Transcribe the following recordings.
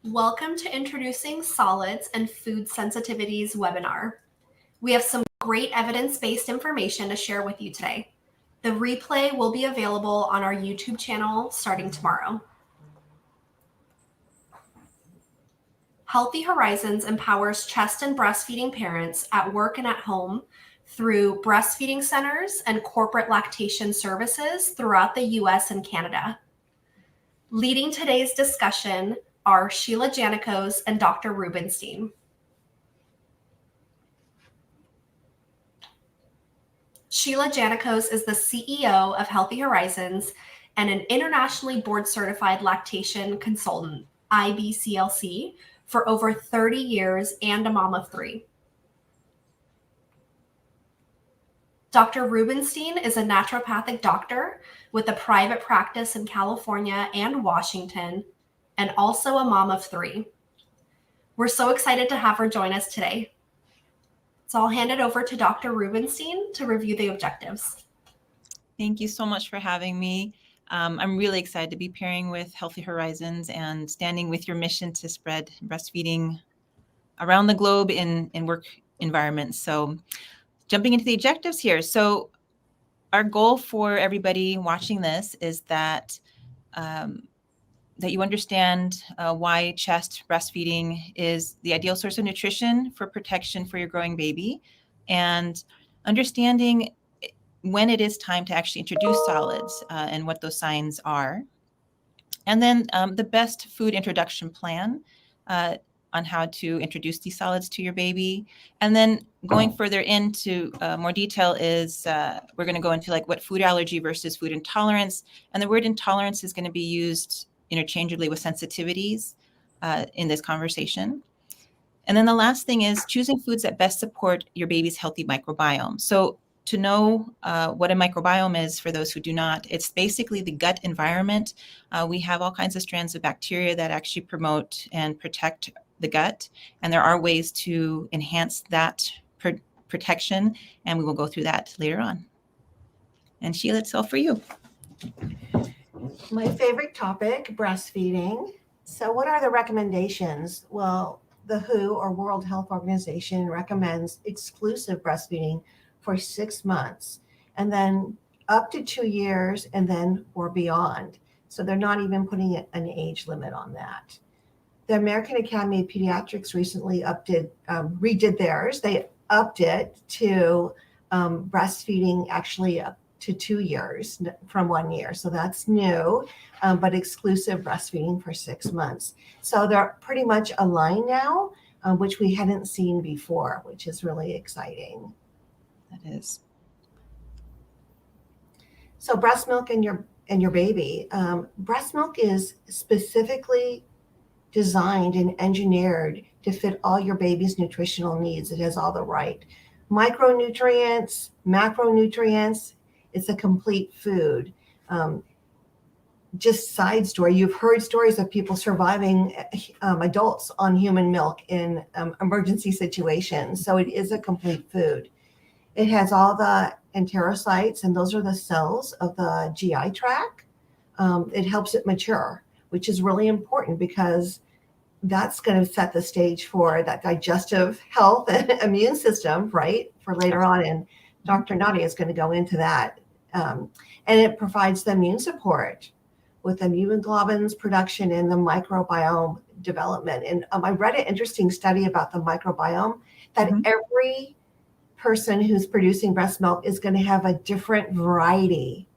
Welcome to Introducing Solids and Food Sensitivities webinar. We have some great evidence-based information to share with you today. The replay will be available on our YouTube channel starting tomorrow. Healthy Horizons empowers chest and breastfeeding parents at work and at home through breastfeeding centers and corporate lactation services throughout the US and Canada. Leading today's discussion are Sheila Janakos and Dr. Rubinstein. Sheila Janakos is the CEO of Healthy Horizons and an internationally board-certified lactation consultant, IBCLC, for over 30 years and a mom of 3. Dr. Rubinstein is a naturopathic doctor with a private practice in California and Washington, and also a mom of 3. We're so excited to have her join us today. So I'll hand it over to Dr. Rubinstein to review the objectives. Thank you so much for having me. I'm really excited to be pairing with Healthy Horizons and standing with your mission to spread breastfeeding around the globe in work environments. So jumping into the objectives here. So our goal for everybody watching this is that that you understand why chest breastfeeding is the ideal source of nutrition for protection for your growing baby, and understanding when it is time to actually introduce solids and what those signs are. And then the best food introduction plan on how to introduce these solids to your baby. And then going further into more detail is we're going to go into like what food allergy versus food intolerance. And the word intolerance is going to be used interchangeably with sensitivities in this conversation. And then the last thing is choosing foods that best support your baby's healthy microbiome. So to know what a microbiome is, for those who do not, it's basically the gut environment. We have all kinds of strands of bacteria that actually promote and protect the gut, and there are ways to enhance that protection, and we will go through that later on. And Sheila, it's all for you. My favorite topic, breastfeeding. So what are the recommendations? Well, the WHO, or World Health Organization, recommends exclusive breastfeeding for 6 months, and then up to 2 years, and then or beyond. So they're not even putting an age limit on that. The American Academy of Pediatrics recently redid theirs. They upped it to breastfeeding actually up to 2 years from 1 year. So that's new, but exclusive breastfeeding for 6 months. So they're pretty much aligned now, which we hadn't seen before, which is really exciting. That is. So breast milk and your baby. Breast milk is specifically designed and engineered to fit all your baby's nutritional needs. It has all the right micronutrients, macronutrients. It's a complete food. Just side story, you've heard stories of people surviving adults on human milk in emergency situations. So it is a complete food. It has all the enterocytes, and those are the cells of the GI tract. It helps it mature, which is really important because that's going to set the stage for that digestive health and immune system, right, for later on. And Dr. Nadya is going to go into that. And it provides the immune support with immunoglobulins production and the microbiome development. And I read an interesting study about the microbiome that every person who's producing breast milk is going to have a different variety,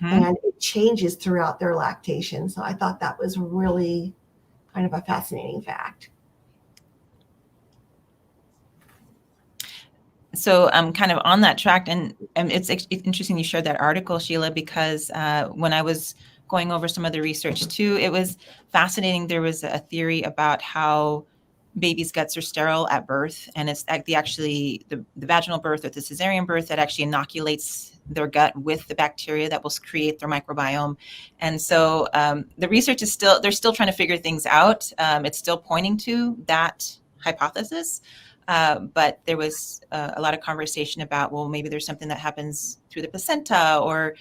and it changes throughout their lactation. So I thought that was really kind of a fascinating fact. So I'm kind of on that track, and it's interesting you shared that article, Sheila, because when I was going over some of the research too, it was fascinating. There was a theory about how babies' guts are sterile at birth, and it's the vaginal birth or the cesarean birth that actually inoculates their gut with the bacteria that will create their microbiome. And so the research is they're still trying to figure things out. It's still pointing to that hypothesis, but there was a lot of conversation about, well, maybe there's something that happens through the placenta, or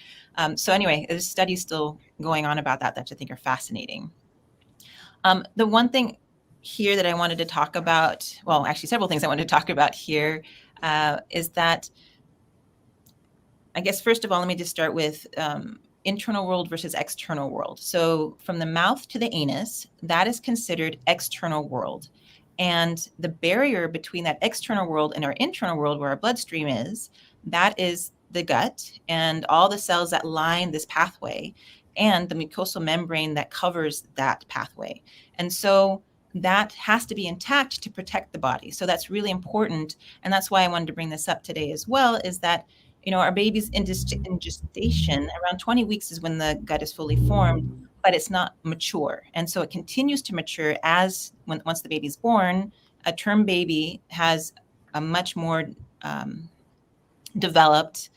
so anyway, there's studies still going on about that I think are fascinating. The one thing here that I wanted to talk about, well, actually several things I wanted to talk about here, is that, I guess, first of all, let me just start with internal world versus external world. So from the mouth to the anus, that is considered external world. And the barrier between that external world and our internal world, where our bloodstream is, that is the gut and all the cells that line this pathway and the mucosal membrane that covers that pathway. And so that has to be intact to protect the body. So that's really important. And that's why I wanted to bring this up today as well, is that, you know, our baby's in gestation, around 20 weeks is when the gut is fully formed, but it's not mature. And so it continues to mature once the baby's born. A term baby has a much more developed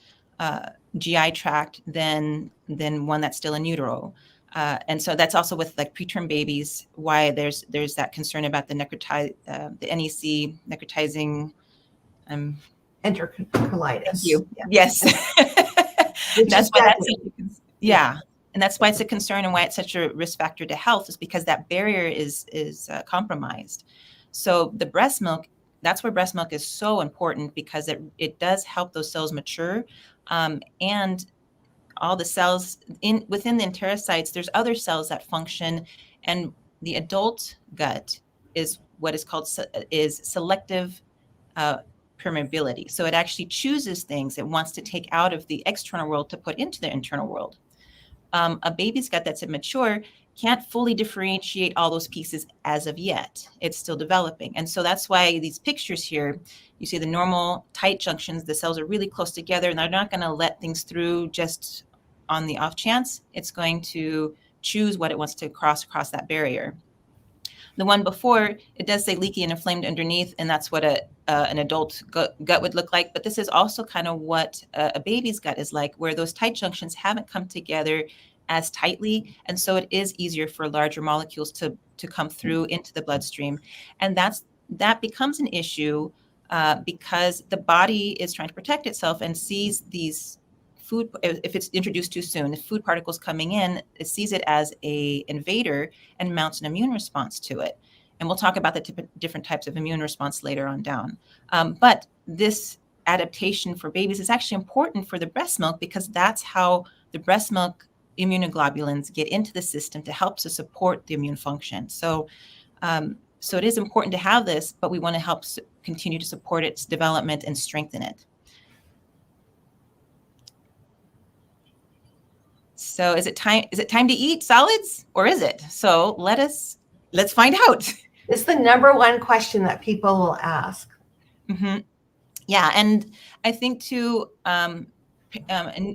GI tract than one that's still in utero. And so that's also with like preterm babies, why there's that concern about the NEC, necrotizing. Enterocolitis. Thank you. Yeah. Yes. That's why that's yeah. And that's why it's a concern and why it's such a risk factor to health, is because that barrier is compromised. So the breast milk, that's where breast milk is so important, because it does help those cells mature. And all the cells within the enterocytes, there's other cells that function, and the adult gut is what is called selective permeability. So it actually chooses things it wants to take out of the external world to put into the internal world. A baby's gut that's immature can't fully differentiate all those pieces as of yet. It's still developing. And so that's why these pictures here, you see the normal tight junctions, the cells are really close together, and they're not going to let things through just on the off chance. It's going to choose what it wants to cross that barrier. The one before, it does say leaky and inflamed underneath, and that's what an adult gut would look like. But this is also kind of what a baby's gut is like, where those tight junctions haven't come together as tightly, and so it is easier for larger molecules to come through into the bloodstream. And that becomes an issue because the body is trying to protect itself and sees these food, if it's introduced too soon, if food particles coming in, it sees it as a invader and mounts an immune response to it. And we'll talk about the different types of immune response later on down. But this adaptation for babies is actually important for the breast milk, because that's how the breast milk immunoglobulins get into the system to help to support the immune function. So it is important to have this, but we want to help continue to support its development and strengthen it. So is it time to eat solids, or is it? So let's find out. It's the number one question that people will ask. Mm-hmm. Yeah. And I think too, and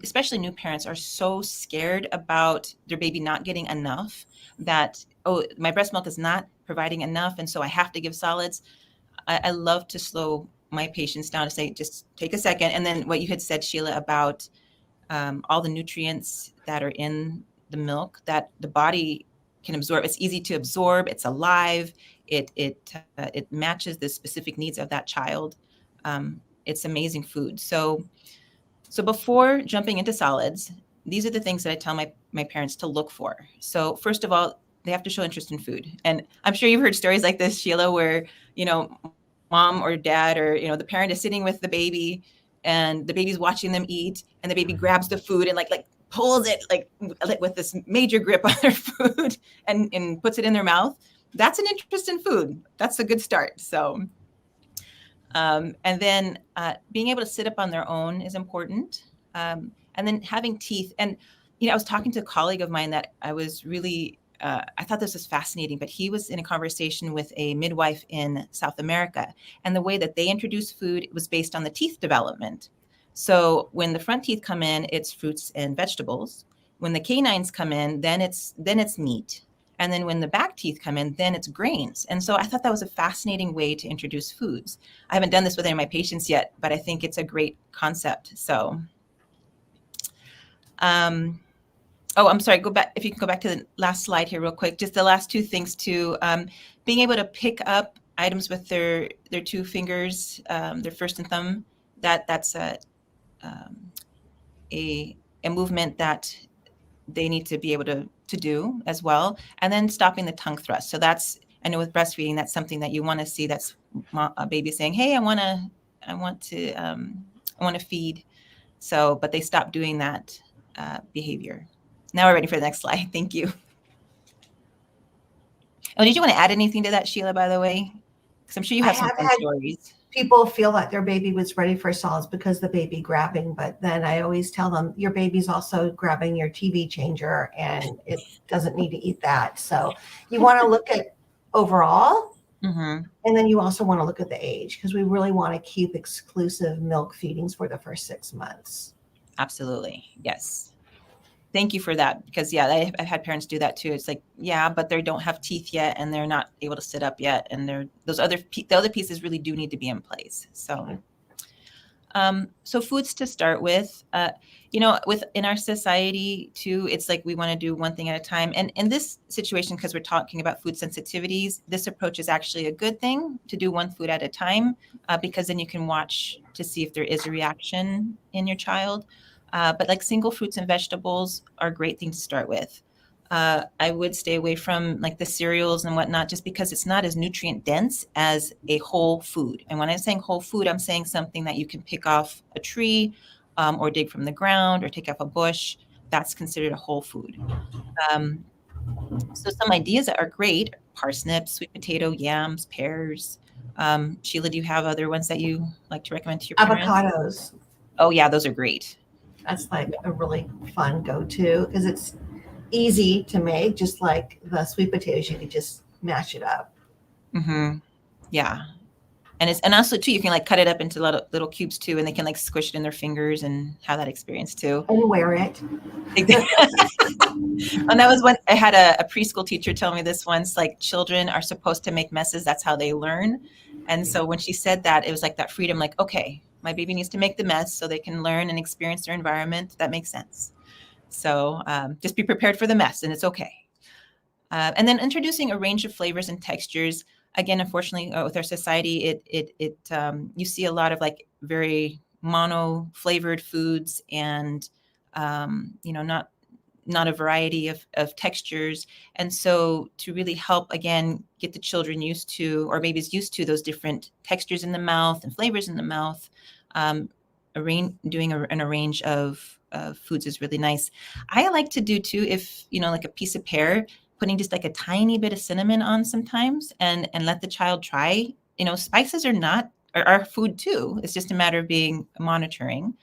especially new parents are so scared about their baby not getting enough, that, oh, my breast milk is not providing enough, and so I have to give solids. I love to slow my patients down to say, just take a second. And then what you had said, Sheila, about all the nutrients that are in the milk that the body can absorb. It's easy to absorb. It's alive. It matches the specific needs of that child. It's amazing food. So before jumping into solids, these are the things that I tell my parents to look for. So first of all, they have to show interest in food. And I'm sure you've heard stories like this, Sheila, where, you know, mom or dad, or, you know, the parent is sitting with the baby and the baby's watching them eat, and the baby grabs the food and like pulls it like with this major grip on their food and puts it in their mouth. That's an interest in food. That's a good start. So, and then being able to sit up on their own is important. And then having teeth. And, you know, I was talking to a colleague of mine that I was really, I thought this was fascinating, but he was in a conversation with a midwife in South America. And the way that they introduce food was based on the teeth development. So when the front teeth come in, it's fruits and vegetables. When the canines come in, then it's meat. And then when the back teeth come in, then it's grains. And so I thought that was a fascinating way to introduce foods. I haven't done this with any of my patients yet, but I think it's a great concept. So, I'm sorry, if you can go back to the last slide here real quick, just the last two things too. Being able to pick up items with their two fingers, their first and thumb, that's a movement that they need to be able to do as well. And then stopping the tongue thrust. So that's, I know with breastfeeding, that's something that you want to see. That's a baby saying, "Hey, I want to feed." So, but they stop doing that behavior. Now we're ready for the next slide. Thank you. Oh, did you want to add anything to that, Sheila, by the way? Because I'm sure you have some fun stories. People feel that their baby was ready for solids because the baby grabbing, but then I always tell them your baby's also grabbing your TV changer and it doesn't need to eat that. So you want to look at overall, and then you also want to look at the age, because we really want to keep exclusive milk feedings for the first 6 months. Absolutely. Yes. Thank you for that, because yeah, I've had parents do that too. It's like, yeah, but they don't have teeth yet and they're not able to sit up yet, and the other pieces really do need to be in place. So so foods to start with, within our society too, it's like we want to do one thing at a time. And in this situation, because we're talking about food sensitivities, this approach is actually a good thing to do one food at a time, because then you can watch to see if there is a reaction in your child. But like single fruits and vegetables are a great thing to start with. I would stay away from like the cereals and whatnot, just because it's not as nutrient dense as a whole food. And when I'm saying whole food, I'm saying something that you can pick off a tree, or dig from the ground, or take off a bush. That's considered a whole food. So some ideas that are great: parsnips, sweet potato, yams, pears. Sheila, do you have other ones that you like to recommend to your parents? Avocados. Oh yeah, those are great. That's like a really fun go-to, because it's easy to make. Just like the sweet potatoes, you could just mash it up. Yeah. And also too, you can like cut it up into little cubes too, and they can like squish it in their fingers and have that experience too. And wear it. And that was when I had a preschool teacher tell me this once, like, children are supposed to make messes. That's how they learn. And so when she said that, it was like that freedom, like, okay, my baby needs to make the mess so they can learn and experience their environment. That makes sense. So just be prepared for the mess, and it's okay. And then introducing a range of flavors and textures. Again, unfortunately, with our society, you see a lot of like very mono flavored foods, and not a variety of textures. And so to really help, again, get the children used to, or babies used to, those different textures in the mouth and flavors in the mouth, doing a range of foods is really nice. I like to do too, if, like a piece of pear, putting just like a tiny bit of cinnamon on sometimes, and let the child try. Spices are food too. It's just a matter of being monitoring.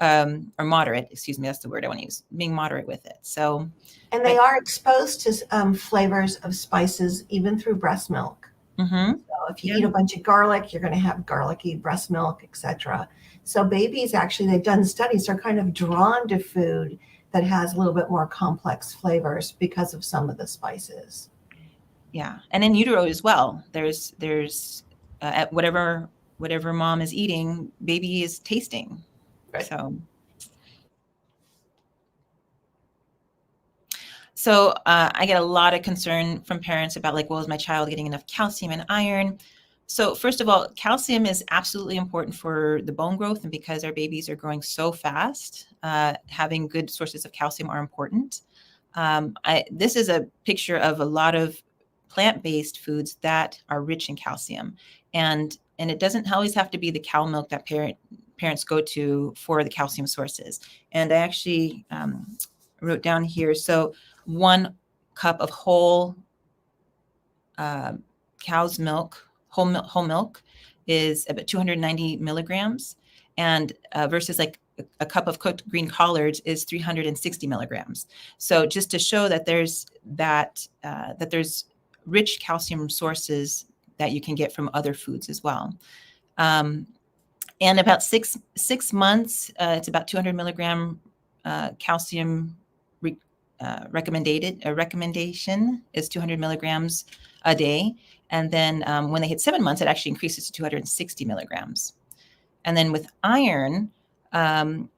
Or moderate, excuse me, that's the word I want to use, being moderate with it. So, and they are exposed to flavors of spices even through breast milk. So if you eat a bunch of garlic, you're going to have garlicky breast milk, etc. So babies, actually, they've done studies, are kind of drawn to food that has a little bit more complex flavors because of some of the spices. Yeah, and in utero as well. There's at whatever mom is eating, baby is tasting. Right. So I get a lot of concern from parents about like, well, is my child getting enough calcium and iron? So first of all, calcium is absolutely important for the bone growth, and because our babies are growing so fast, having good sources of calcium are important. This is a picture of a lot of plant-based foods that are rich in calcium, and it doesn't always have to be the cow milk that parents go to for the calcium sources. And I actually wrote down here, so 1 cup of whole cow's milk, whole milk, is about 290 milligrams, and versus like a cup of cooked green collards is 360 milligrams. So just to show that there's that there's rich calcium sources that you can get from other foods as well. And about six months, it's about 200 milligram calcium recommendation is 200 milligrams a day. And then when they hit 7 months, it actually increases to 260 milligrams. And then with iron, again,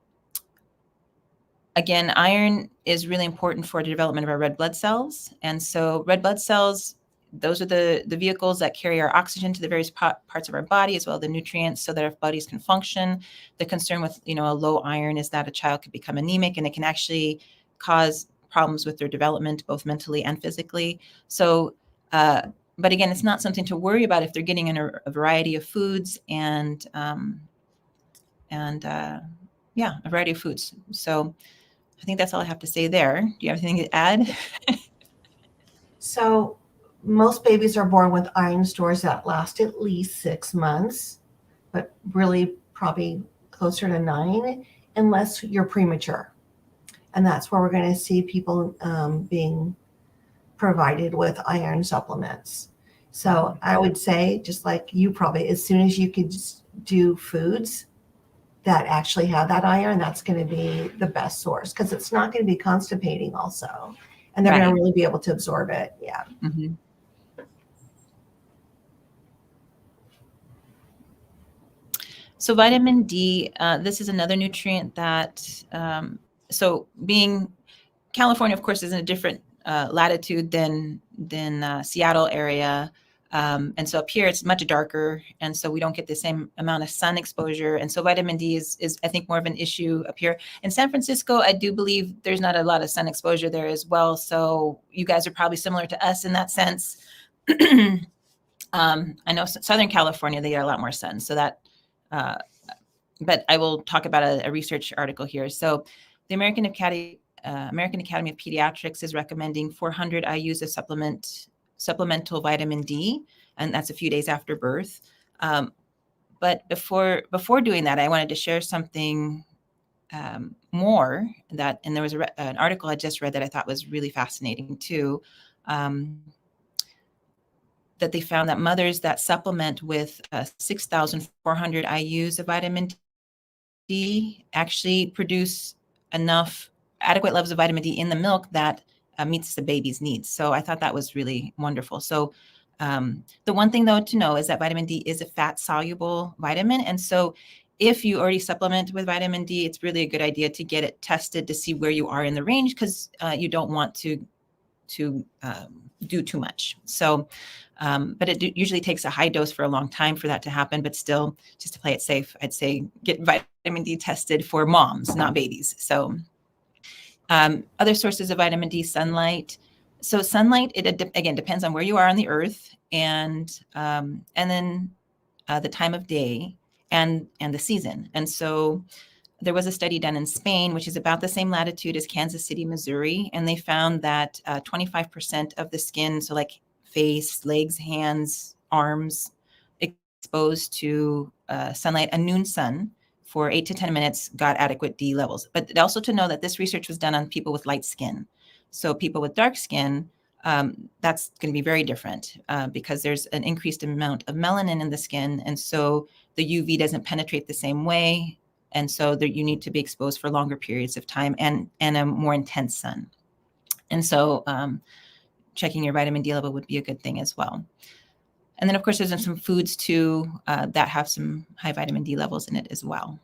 iron is really important for the development of our red blood cells. And so red blood cells, those are the vehicles that carry our oxygen to the various parts of our body, as well as the nutrients, so that our bodies can function. The concern with a low iron is that a child could become anemic, and it can actually cause problems with their development, both mentally and physically. So, but again, it's not something to worry about if they're getting in a variety of foods and yeah, a variety of foods. So I think that's all I have to say there. Do you have anything to add? So most babies are born with iron stores that last at least 6 months, but really probably closer to 9, unless you're premature. And that's where we're going to see people being provided with iron supplements. So I would say, just like you probably, as soon as you could just do foods that actually have that iron, that's going to be the best source, because it's not going to be constipating also. And they're going to really be able to absorb it. Yeah. Mm-hmm. So vitamin D, this is another nutrient that, so being California, of course, is in a different latitude than Seattle area. And so up here, it's much darker. And so we don't get the same amount of sun exposure. And so vitamin D is I think, more of an issue up here. In San Francisco, I do believe there's not a lot of sun exposure there as well. So you guys are probably similar to us in that sense. I know Southern California, they get a lot more sun. So that, but I will talk about a research article here. So the American Academy of Pediatrics is recommending 400 IUs of supplemental vitamin D, and that's a few days after birth. But before doing that, I wanted to share something more that, and there was an article I just read that I thought was really fascinating too. That they found that mothers that supplement with 6,400 IUs of vitamin D actually produce enough adequate levels of vitamin D in the milk that meets the baby's needs. So I thought that was really wonderful. So the one thing, though, to know is that vitamin D is a fat-soluble vitamin. And so if you already supplement with vitamin D, it's really a good idea to get it tested to see where you are in the range, because you don't want to do too much. So, but it usually takes a high dose for a long time for that to happen. But still, just to play it safe, I'd say get vitamin D tested for moms, not babies. So other sources of vitamin D, sunlight. So sunlight, it again depends on where you are on the earth, and then the time of day and the season. And so there was a study done in Spain, which is about the same latitude as Kansas City, Missouri, and they found that 25% of the skin, so like face, legs, hands, arms, exposed to sunlight, a noon sun, for 8 to 10 minutes got adequate D levels. But also to know that this research was done on people with light skin. So people with dark skin, that's going to be very different because there's an increased amount of melanin in the skin. And so the UV doesn't penetrate the same way. And so you need to be exposed for longer periods of time and a more intense sun. And so checking your vitamin D level would be a good thing as well. And then, of course, there's some foods too that have some high vitamin D levels in it as well.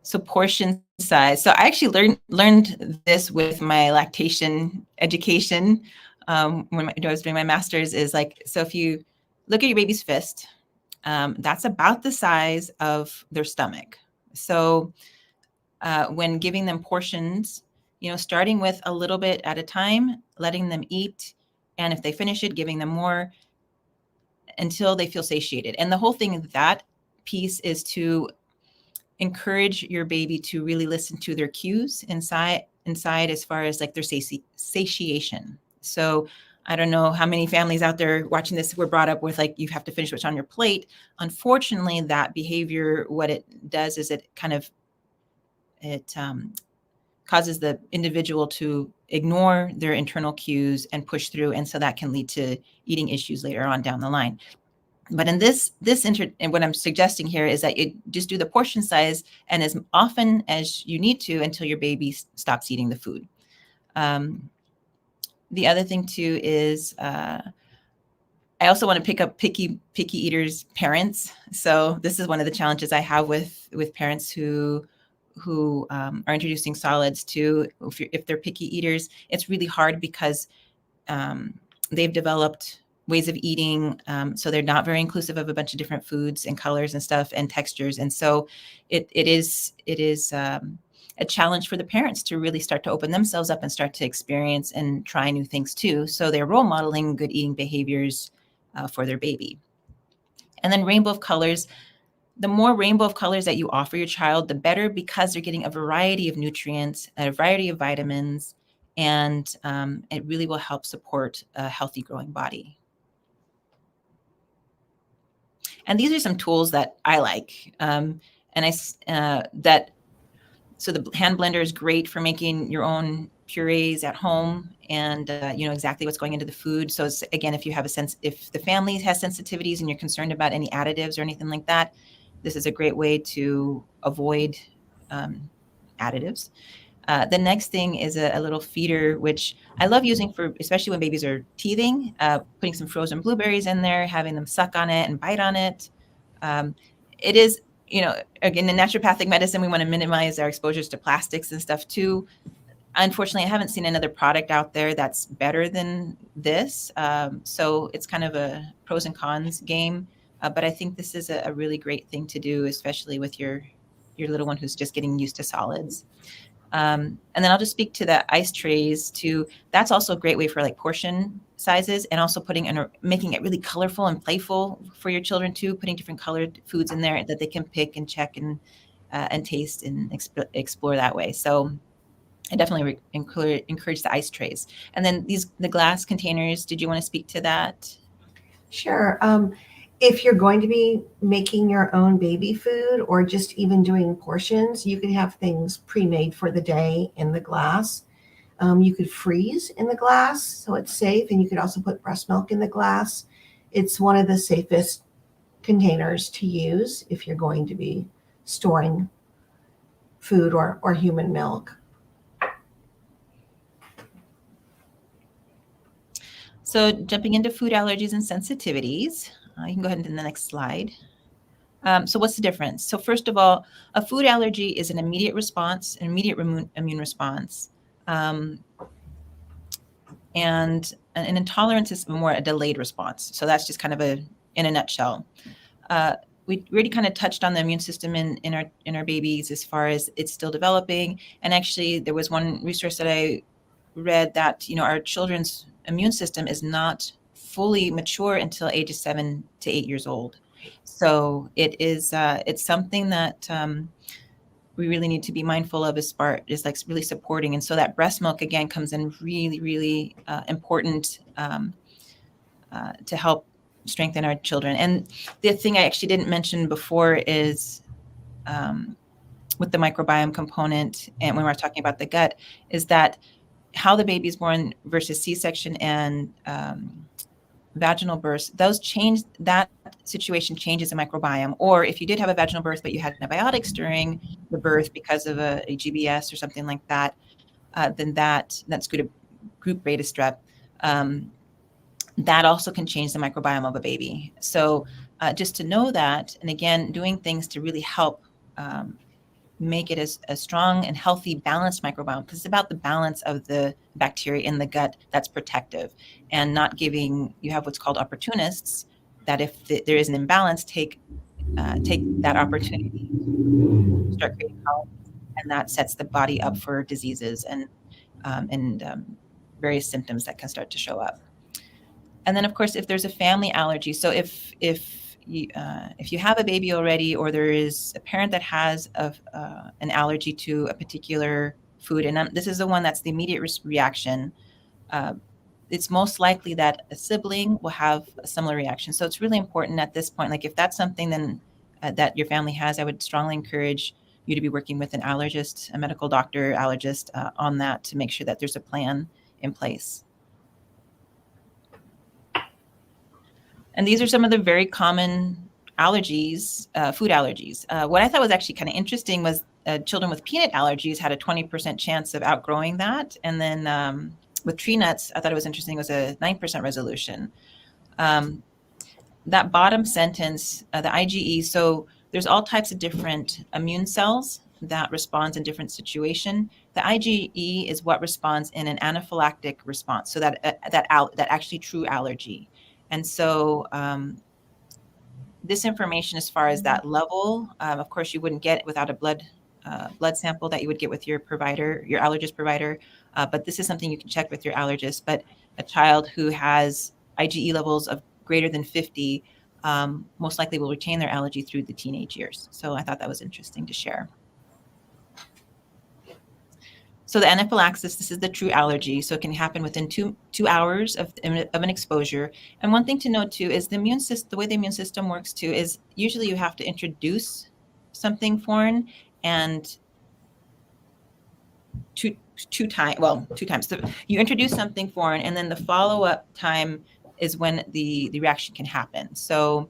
So portion size. So I actually learned this with my lactation education when I was doing my master's. Is like, so if you look at your baby's fist, that's about the size of their stomach. So when giving them portions, starting with a little bit at a time, letting them eat, and if they finish it, giving them more until they feel satiated. And the whole thing of that piece is to encourage your baby to really listen to their cues inside as far as like their satiation. So I don't know how many families out there watching this were brought up with like, you have to finish what's on your plate. Unfortunately, that behavior, what it does is it causes the individual to ignore their internal cues and push through. And so that can lead to eating issues later on down the line. But in and what I'm suggesting here is that you just do the portion size and as often as you need to until your baby stops eating the food. The other thing too is I also want to pick up picky eaters' parents. So this is one of the challenges I have with parents who are introducing solids to, if they're picky eaters. It's really hard because they've developed ways of eating. So they're not very inclusive of a bunch of different foods and colors and stuff and textures. And so it is a challenge for the parents to really start to open themselves up and start to experience and try new things too. So they're role modeling good eating behaviors for their baby. And then rainbow of colors. The more rainbow of colors that you offer your child, the better, because they're getting a variety of nutrients, a variety of vitamins, and it really will help support a healthy growing body. And these are some tools that I like. So the hand blender is great for making your own purees at home, and you know exactly what's going into the food. So again, if you have if the family has sensitivities and you're concerned about any additives or anything like that, this is a great way to avoid additives. The next thing is a little feeder, which I love using for, especially when babies are teething, putting some frozen blueberries in there, having them suck on it and bite on it. It is, you know, again, in naturopathic medicine, we want to minimize our exposures to plastics and stuff too. Unfortunately, I haven't seen another product out there that's better than this. So it's kind of a pros and cons game. But I think this is a really great thing to do, especially with your little one who's just getting used to solids. And then I'll just speak to the ice trays too. That's also a great way for like portion sizes, and also making it really colorful and playful for your children too, putting different colored foods in there that they can pick and check and taste and explore that way. So I definitely encourage the ice trays. And then the glass containers, did you want to speak to that? Sure. If you're going to be making your own baby food or just even doing portions, you could have things pre-made for the day in the glass. You could freeze in the glass, so it's safe. And you could also put breast milk in the glass. It's one of the safest containers to use if you're going to be storing food or human milk. So jumping into food allergies and sensitivities, you can go ahead and do the next slide. So what's the difference? So first of all, a food allergy is an immediate response, an immediate immune response. And an intolerance is more a delayed response. So that's just kind of in a nutshell. We already kind of touched on the immune system in our babies as far as it's still developing. And actually, there was one resource that I read that, you know, our children's immune system is not fully mature until ages 7 to 8 years old. So it is it's something that we really need to be mindful of, is like really supporting. And so that breast milk again comes in really, really important to help strengthen our children. And the thing I actually didn't mention before is with the microbiome component, and when we're talking about the gut, is that how the baby's born versus C-section and vaginal births, that situation changes the microbiome. Or if you did have a vaginal birth, but you had antibiotics during the birth because of a GBS or something like that, then that's group beta strep. That also can change the microbiome of a baby. So just to know that, and again, doing things to really help make it as a strong and healthy, balanced microbiome, because it's about the balance of the bacteria in the gut that's protective, and not giving, you have what's called opportunists, that if there is an imbalance, take that opportunity to start creating colonies, and that sets the body up for diseases and various symptoms that can start to show up. And then, of course, if there's a family allergy, so if you have a baby already, or there is a parent that has an allergy to a particular food, and this is the one that's the immediate reaction, it's most likely that a sibling will have a similar reaction. So it's really important at this point, like if that's something then that your family has, I would strongly encourage you to be working with an allergist, a medical doctor, allergist on that, to make sure that there's a plan in place. And these are some of the very common allergies, food allergies. What I thought was actually kind of interesting was children with peanut allergies had a 20% chance of outgrowing that. And then with tree nuts, I thought it was interesting, was a 9% resolution. That bottom sentence, the IgE, so there's all types of different immune cells that responds in different situation. The IgE is what responds in an anaphylactic response, so that actually true allergy. And so this information, as far as that level, of course, you wouldn't get it without a blood sample that you would get with your provider, your allergist provider. But this is something you can check with your allergist. But a child who has IgE levels of greater than 50 most likely will retain their allergy through the teenage years. So I thought that was interesting to share. So the anaphylaxis, this is the true allergy. So it can happen within two hours of an exposure. And one thing to note too is the immune system, the way the immune system works too, is usually you have to introduce something foreign, and two times. So you introduce something foreign, and then the follow-up time is when the reaction can happen. So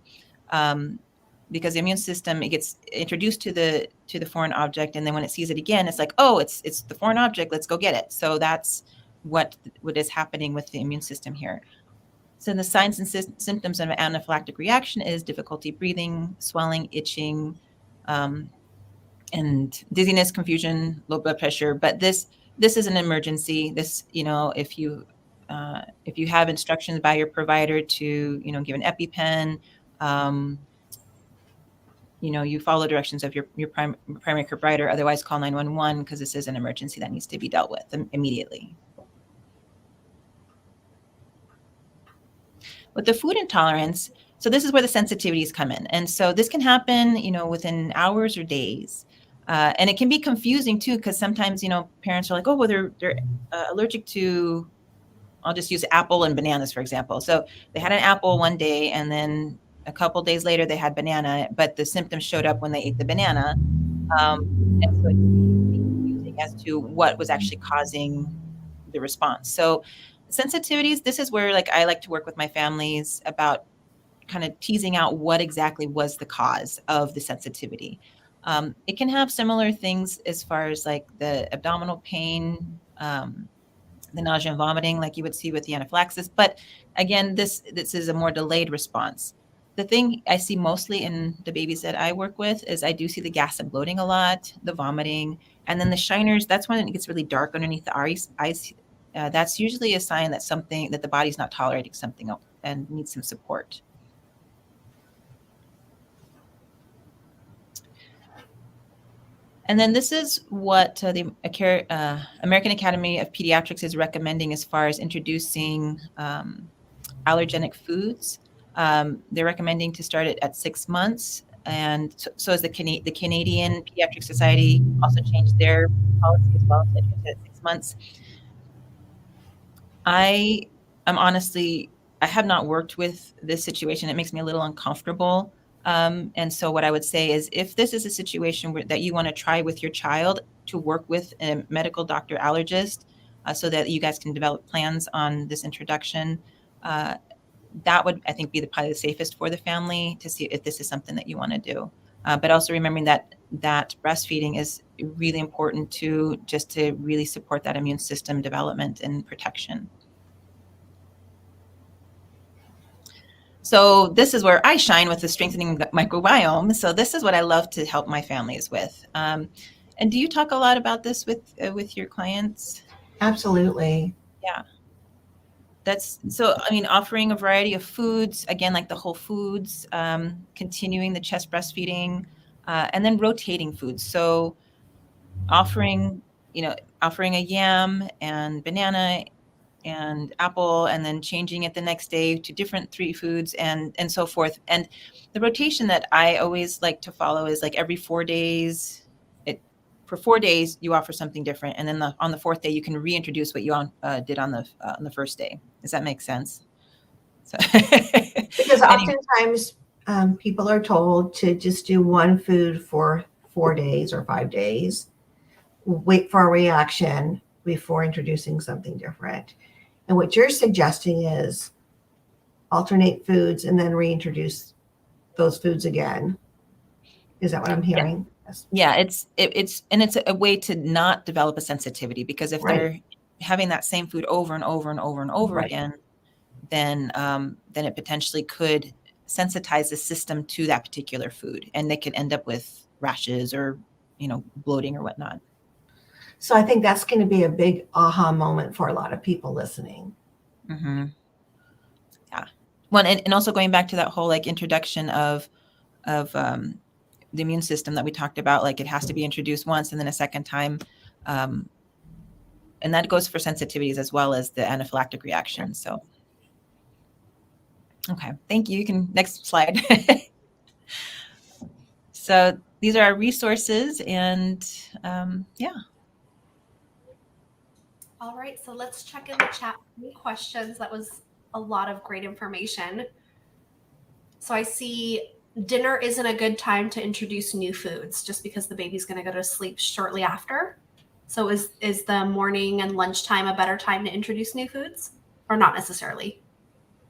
because the immune system, it gets introduced to the foreign object, and then when it sees it again, it's like, oh, it's the foreign object, let's go get it. So that's what is happening with the immune system here. So the signs and symptoms of an anaphylactic reaction is difficulty breathing, swelling, itching, and dizziness, confusion, low blood pressure. But this is an emergency. This, if you have instructions by your provider to, give an EpiPen, you follow directions of your primary provider. Otherwise, call 911, because this is an emergency that needs to be dealt with immediately. With the food intolerance, so this is where the sensitivities come in. And so this can happen, within hours or days. And it can be confusing too, because sometimes, parents are like, oh, well, they're allergic to, I'll just use apple and bananas, for example. So they had an apple one day, and then a couple days later they had banana, but the symptoms showed up when they ate the banana. And so it can be confusing as to what was actually causing the response. So sensitivities, this is where I like to work with my families about kind of teasing out what exactly was the cause of the sensitivity. It can have similar things as far as the abdominal pain, the nausea and vomiting, like you would see with the anaphylaxis. But again, this is a more delayed response. The thing I see mostly in the babies that I work with is I do see the gas and bloating a lot, the vomiting, and then the shiners. That's when it gets really dark underneath the eyes. That's usually a sign that the body's not tolerating something and needs some support. And then this is what the American Academy of Pediatrics is recommending as far as introducing allergenic foods. They're recommending to start it at 6 months. And so as the Canadian Pediatric Society also changed their policy as well to introduce it at 6 months. I have not worked with this situation. It makes me a little uncomfortable. And so what I would say is, if this is a situation that you want to try with your child, to work with a medical doctor allergist so that you guys can develop plans on this introduction. That would, I think, be probably the safest for the family to see if this is something that you want to do. But also remembering that breastfeeding is really important just to really support that immune system development and protection. So this is where I shine with the strengthening microbiome. So this is what I love to help my families with. And do you talk a lot about this with your clients? Absolutely. Yeah. Offering a variety of foods, again, like the whole foods, continuing the chest breastfeeding, and then rotating foods. So offering a yam and banana and apple, and then changing it the next day to different 3 foods and so forth. And the rotation that I always like to follow is every 4 days. For 4 days, you offer something different, and then on the 4th day, you can reintroduce what you did on the first day. Does that make sense? So because oftentimes people are told to just do one food for 4 days or 5 days, wait for a reaction before introducing something different. And what you're suggesting is alternate foods and then reintroduce those foods again. Is that what I'm hearing? Yeah, it's a way to not develop a sensitivity, because if they're having that same food over and over and over and over again, then it potentially could sensitize the system to that particular food, and they could end up with rashes or bloating or whatnot. So I think that's going to be a big aha moment for a lot of people listening. Mm-hmm. Yeah. Well, and also going back to that whole like introduction of the immune system that we talked about, like it has to be introduced once and then a second time. And that goes for sensitivities as well as the anaphylactic reaction. So, okay, thank you. You can, next slide. So these are our resources, and yeah. All right, so let's check in the chat for any questions. That was a lot of great information. So I see dinner isn't a good time to introduce new foods just because the baby's going to go to sleep shortly after. So is the morning and lunchtime a better time to introduce new foods, or not necessarily?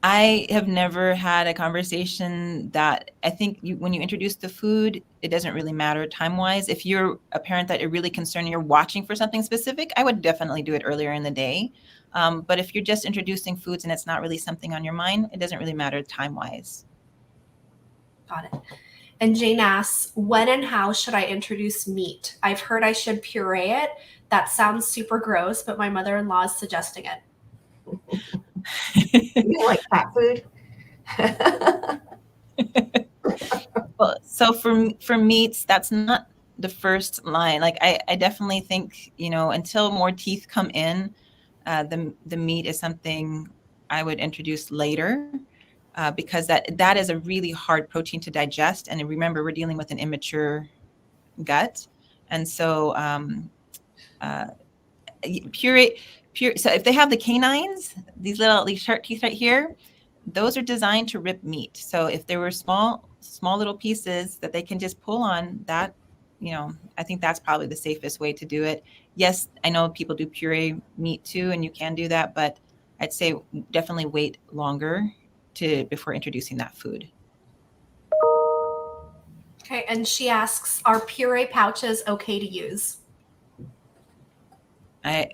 I have never had a conversation that I think when you introduce the food, it doesn't really matter time-wise. If you're a parent that you're really concerned, you're watching for something specific, I would definitely do it earlier in the day. But if you're just introducing foods and it's not really something on your mind, it doesn't really matter time-wise. Got it. And Jane asks, when and how should I introduce meat? I've heard I should puree it. That sounds super gross, but my mother-in-law is suggesting it. You like cat food? Well, so for meats, that's not the first line. Like I definitely think, until more teeth come in, the meat is something I would introduce later, because that is a really hard protein to digest. And remember, we're dealing with an immature gut, and so puree. So if they have the canines, these sharp teeth right here, those are designed to rip meat. So if there were small little pieces that they can just pull on, that, I think that's probably the safest way to do it. Yes, I know people do puree meat too, and you can do that, but I'd say definitely wait longer before introducing that food. Okay, and she asks, are puree pouches okay to use?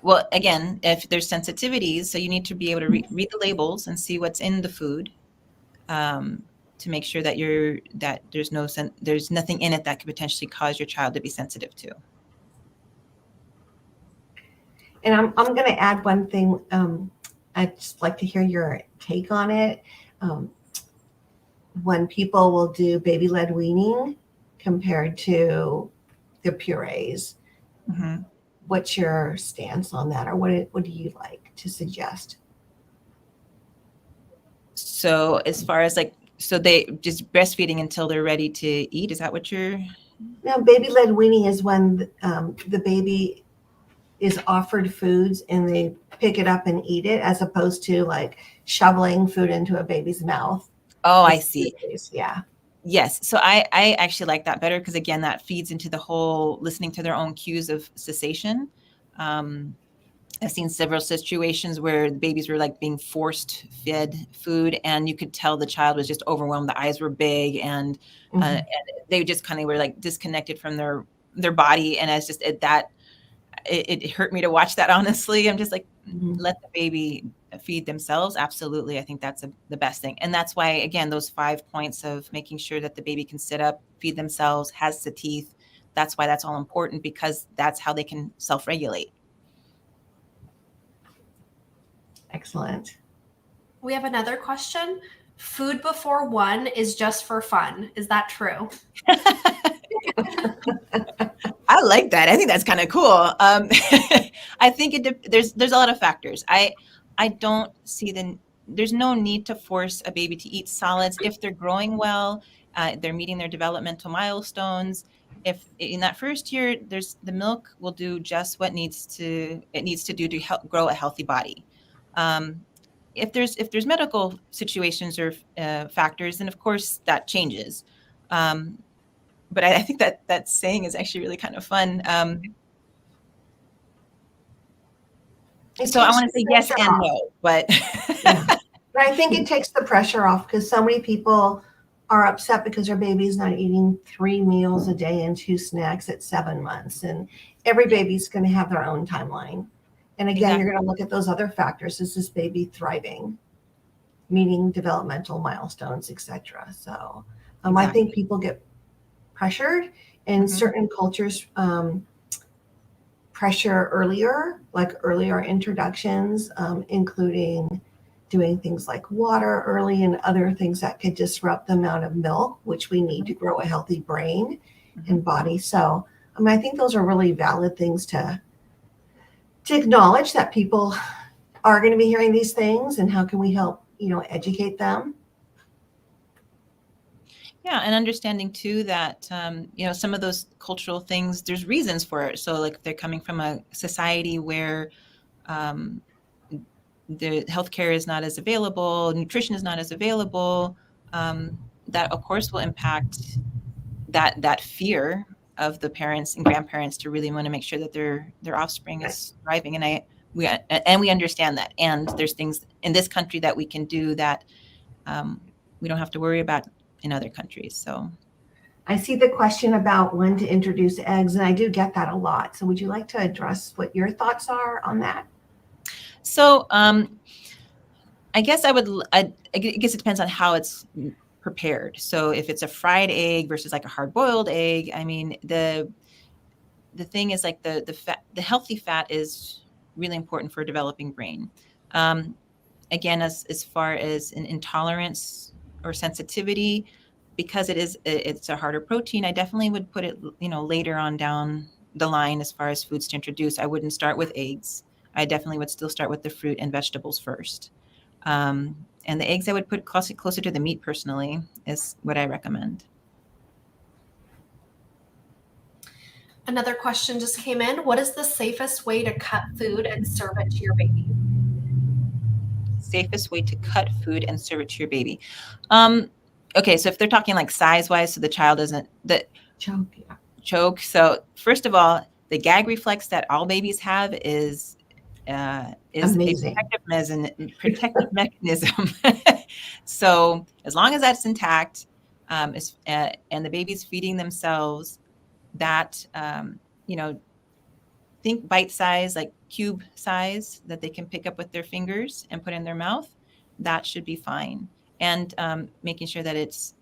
Well, again, if there's sensitivities, so you need to be able to read the labels and see what's in the food, to make sure that there's nothing in it that could potentially cause your child to be sensitive to. And I'm going to add one thing. I'd just like to hear your take on it. When people will do baby-led weaning compared to the purees, Mm-hmm. What's your stance on that, or what do you like to suggest? So as far as so they just breastfeeding until they're ready to eat, is that what you're? No, baby-led weaning is when the baby is offered foods and they pick it up and eat it, as opposed to like shoveling food into a baby's mouth. Oh, I see. Yeah. Yes. So I actually like that better, because again, that feeds into the whole listening to their own cues of cessation. I've seen several situations where the babies were like being forced fed food, and you could tell the child was just overwhelmed. The eyes were big, and, and they just kind of were like disconnected from their body. And it's just it hurt me to watch that. Honestly, I'm just like, let the baby feed themselves. Absolutely. I think that's the best thing. And that's why, again, those 5 points of making sure that the baby can sit up, feed themselves, has the teeth. That's why that's all important, because that's how they can self-regulate. Excellent. We have another question. Food before 1 is just for fun. Is that true? I like that. I think that's kind of cool. I think there's a lot of factors. I don't see there's no need to force a baby to eat solids if they're growing well, they're meeting their developmental milestones. If in that first year, the milk will do just what it needs to do to help grow a healthy body. If there's medical situations or factors, then of course that changes. But I think that saying is actually really kind of fun. So I want to say yes and no, but yeah. But I think it takes the pressure off, because so many people are upset because their baby's not eating 3 meals a day and 2 snacks at 7 months. And every baby's going to have their own timeline. And again, Exactly. You're going to look at those other factors. Is this baby thriving, meeting developmental milestones, etc.? So I think people get pressured in certain cultures, pressure earlier, like earlier introductions, including doing things like water early and other things that could disrupt the amount of milk, which we need to grow a healthy brain and body. So, I mean, I think those are really valid things to acknowledge, that people are going to be hearing these things, and how can we help, educate them. Yeah, and understanding too that some of those cultural things, there's reasons for it. So like if they're coming from a society where the healthcare is not as available, nutrition is not as available, that of course will impact that fear of the parents and grandparents to really want to make sure that their offspring is thriving. And we understand that. And there's things in this country that we can do that we don't have to worry about in other countries. So I see the question about when to introduce eggs, and I do get that a lot. So would you like to address what your thoughts are on that? So I guess I guess it depends on how it's prepared. So if it's a fried egg versus like a hard boiled egg, I mean, the thing is like the healthy fat is really important for a developing brain. Again, as far as an intolerance or sensitivity, because it's a harder protein, I definitely would put it, later on down the line as far as foods to introduce. I wouldn't start with eggs. I definitely would still start with the fruit and vegetables first. And the eggs I would put closer to the meat personally is what I recommend. Another question just came in. What is the safest way to cut food and serve it to your baby? Safest way to cut food and serve it to your baby. Okay, so if they're talking like size-wise, so the child doesn't choke. So first of all, the gag reflex that all babies have is amazing. a protective mechanism. So as long as that's intact, and the baby's feeding themselves, that think bite size, like cube size that they can pick up with their fingers and put in their mouth, that should be fine. And making sure that it's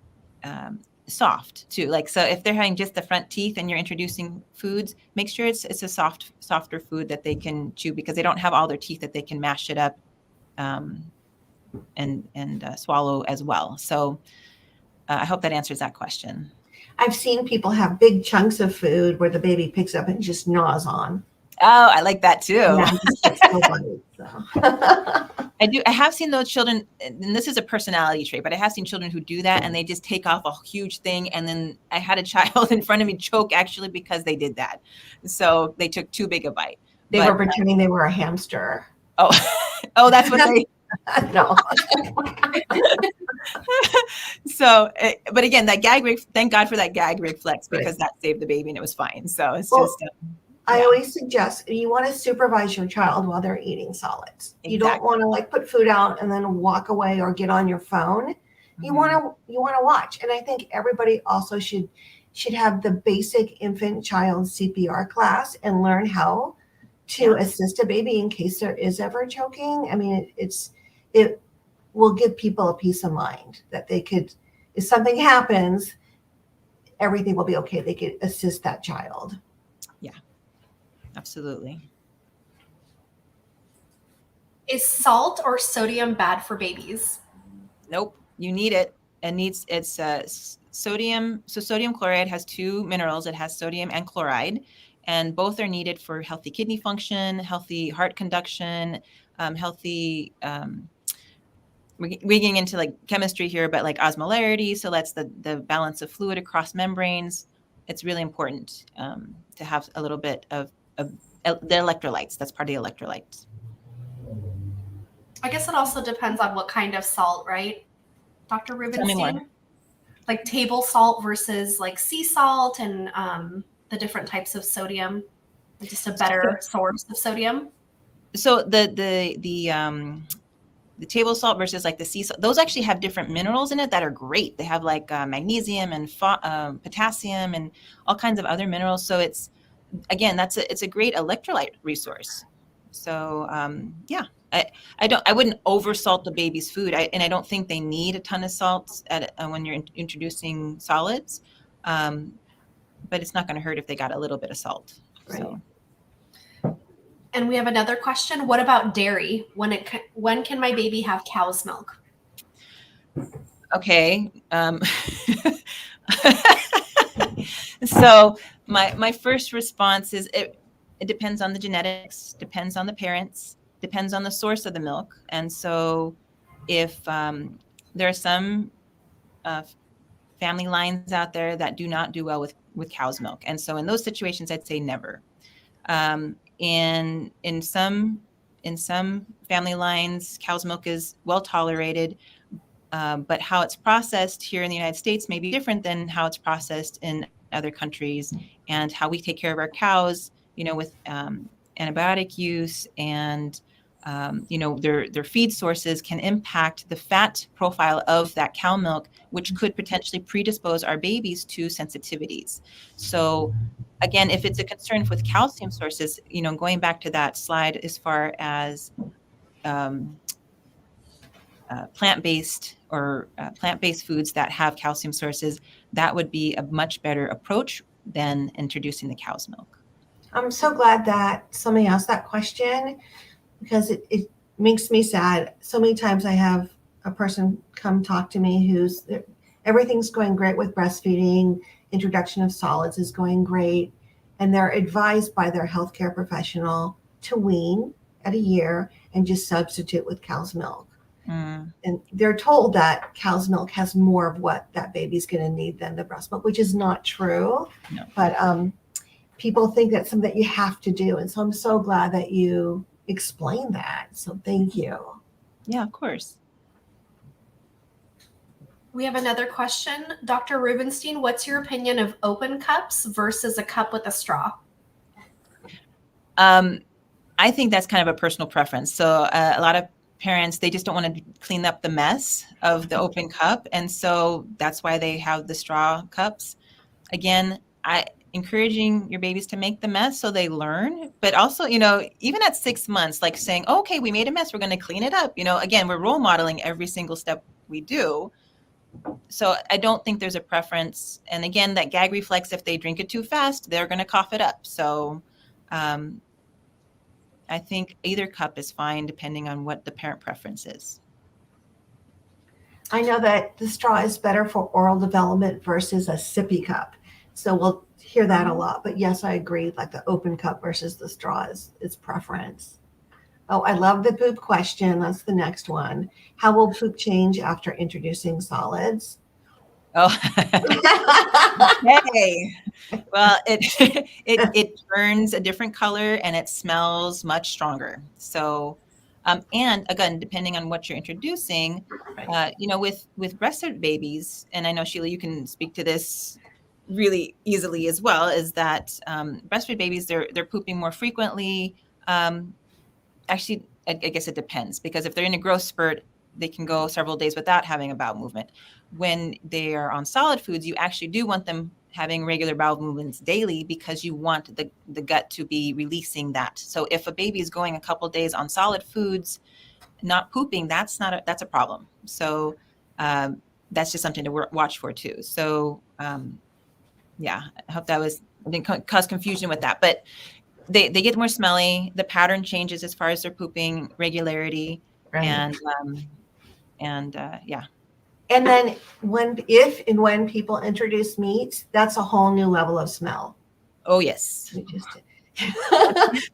soft too. Like, so if they're having just the front teeth and you're introducing foods, make sure it's a softer food that they can chew, because they don't have all their teeth that they can mash it up and swallow as well. So I hope that answers that question. I've seen people have big chunks of food where the baby picks up and just gnaws on. Oh, I like that too. Yeah, I do. I have seen those children, and this is a personality trait, but I have seen children who do that and they just take off a huge thing. And then I had a child in front of me choke actually because they did that. So they took too big a bite. They were pretending they were a hamster. Oh, that's what they. No. So, but again, that thank God for that gag reflex, because that saved the baby and it was fine. So it's just. I always suggest you want to supervise your child while they're eating solids. Exactly. You don't want to like put food out and then walk away or get on your phone. Mm-hmm. You want to watch. And I think everybody also should have the basic infant child CPR class and learn how to assist a baby in case there is ever choking. I mean, it will give people a peace of mind that they could, if something happens, everything will be okay. They could assist that child. Yeah, absolutely. Is salt or sodium bad for babies? Nope, you need it. It's sodium. So sodium chloride has two minerals. It has sodium and chloride, and both are needed for healthy kidney function, healthy heart conduction, healthy. We're getting into like chemistry here, but like osmolarity. So that's the balance of fluid across membranes. It's really important to have a little bit of the electrolytes. That's part of the electrolytes. I guess it also depends on what kind of salt, right? Dr. Rubinstein? Like table salt versus like sea salt and the different types of sodium, just a better source of sodium. So the table salt versus like the sea salt, those actually have different minerals in it that are great. They have like magnesium and potassium and all kinds of other minerals. So it's a great electrolyte resource. So I wouldn't oversalt the baby's food, and I don't think they need a ton of salt when you're introducing solids. But it's not going to hurt if they got a little bit of salt. Right. So. And we have another question. What about dairy? When can my baby have cow's milk? Okay. So my first response is it depends on the genetics, depends on the parents, depends on the source of the milk. And so if there are some family lines out there that do not do well with cow's milk. And so in those situations, I'd say never. In some family lines, cow's milk is well tolerated, but how it's processed here in the United States may be different than how it's processed in other countries, and how we take care of our cows, with antibiotic use and their feed sources can impact the fat profile of that cow milk, which could potentially predispose our babies to sensitivities. So again, if it's a concern with calcium sources, going back to that slide as far as plant-based foods that have calcium sources, that would be a much better approach than introducing the cow's milk. I'm so glad that somebody asked that question, because it makes me sad. So many times I have a person come talk to me who's everything's going great with breastfeeding, introduction of solids is going great, and they're advised by their healthcare professional to wean at a year and just substitute with cow's milk. And they're told that cow's milk has more of what that baby's going to need than the breast milk, which is not true. No. But people think that's something that you have to do. And so I'm so glad that you explained that. So thank you. Yeah, of course. We have another question. Dr. Rubinstein, what's your opinion of open cups versus a cup with a straw? I think that's kind of a personal preference. So a lot of parents, they just don't want to clean up the mess of the open cup. And so that's why they have the straw cups. Again, encouraging your babies to make the mess so they learn, but also, even at 6 months, like saying, oh, okay, we made a mess, we're going to clean it up. Again, we're role modeling every single step we do. So I don't think there's a preference. And again, that gag reflex, if they drink it too fast, they're going to cough it up. So I think either cup is fine, depending on what the parent preference is. I know that the straw is better for oral development versus a sippy cup. So we'll hear that a lot. But yes, I agree, like the open cup versus the straw is preference. Oh, I love the poop question. That's the next one. How will poop change after introducing solids? Oh, okay. Well, it turns a different color and it smells much stronger. So, and again, depending on what you're introducing, with breastfed babies, and I know Sheila, you can speak to this really easily as well, is that breastfed babies, they're pooping more frequently. Actually, I guess it depends, because if they're in a growth spurt, they can go several days without having a bowel movement. When they are on solid foods, you actually do want them having regular bowel movements daily, because you want the gut to be releasing that. So if a baby is going a couple of days on solid foods, not pooping, that's a problem. So that's just something to watch for too. So yeah, I hope I didn't cause confusion with that, but they get more smelly. The pattern changes as far as their pooping regularity. Right. And yeah. And then if and when people introduce meat, that's a whole new level of smell. Oh yes. You just so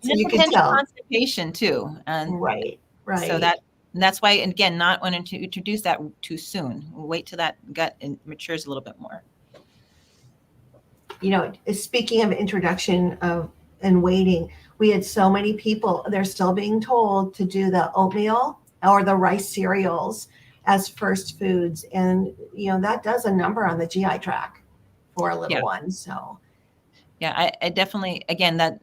you can tell. Constipation too. And right. So that's why, again, not wanting to introduce that too soon. We'll wait till that gut matures a little bit more. Speaking of introduction and waiting, we had so many people, they're still being told to do the oatmeal or the rice cereals as first foods. And, that does a number on the GI tract for a little one. So, yeah, I definitely, again, that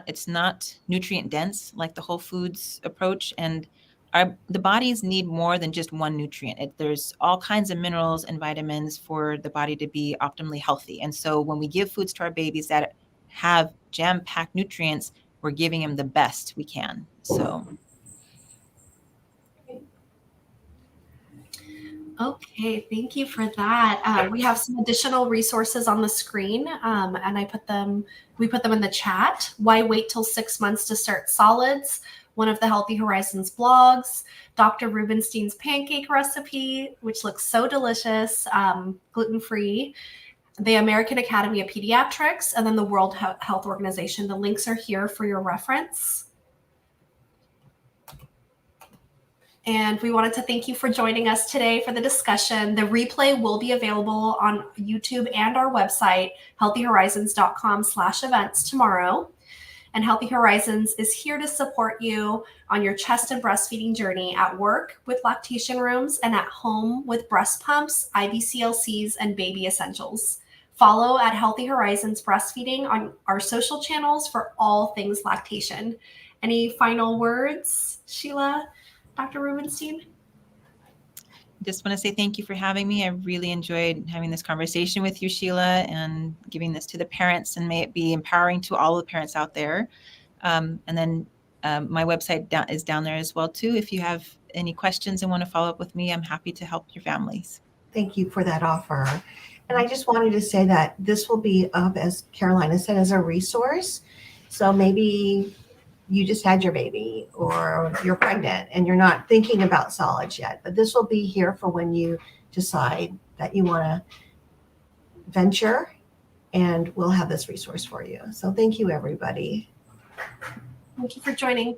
it's not nutrient dense like the whole foods approach. And the bodies need more than just one nutrient. There's all kinds of minerals and vitamins for the body to be optimally healthy. And so when we give foods to our babies that have jam-packed nutrients, we're giving them the best we can. So. Okay, thank you for that. We have some additional resources on the screen, and we put them in the chat. Why wait till 6 months to start solids? One of the Healthy Horizons blogs, Dr. Rubinstein's pancake recipe, which looks so delicious, gluten-free, the American Academy of Pediatrics, and then the World Health Organization. The links are here for your reference. And we wanted to thank you for joining us today for the discussion. The replay will be available on YouTube and our website, healthyhorizons.com/events tomorrow. And Healthy Horizons is here to support you on your chest and breastfeeding journey at work with lactation rooms and at home with breast pumps, IBCLCs, and baby essentials. Follow at Healthy Horizons Breastfeeding on our social channels for all things lactation. Any final words, Sheila? Dr. Rubinstein? Just want to say thank you for having me. I really enjoyed having this conversation with you, Sheila, and giving this to the parents, and may it be empowering to all the parents out there. And then my website is down there as well, too. If you have any questions and want to follow up with me, I'm happy to help your families. Thank you for that offer. And I just wanted to say that this will be up, as Carolina said, as a resource. So maybe you just had your baby or you're pregnant and you're not thinking about solids yet, but this will be here for when you decide that you want to venture, and we'll have this resource for you. So thank you, everybody. Thank you for joining.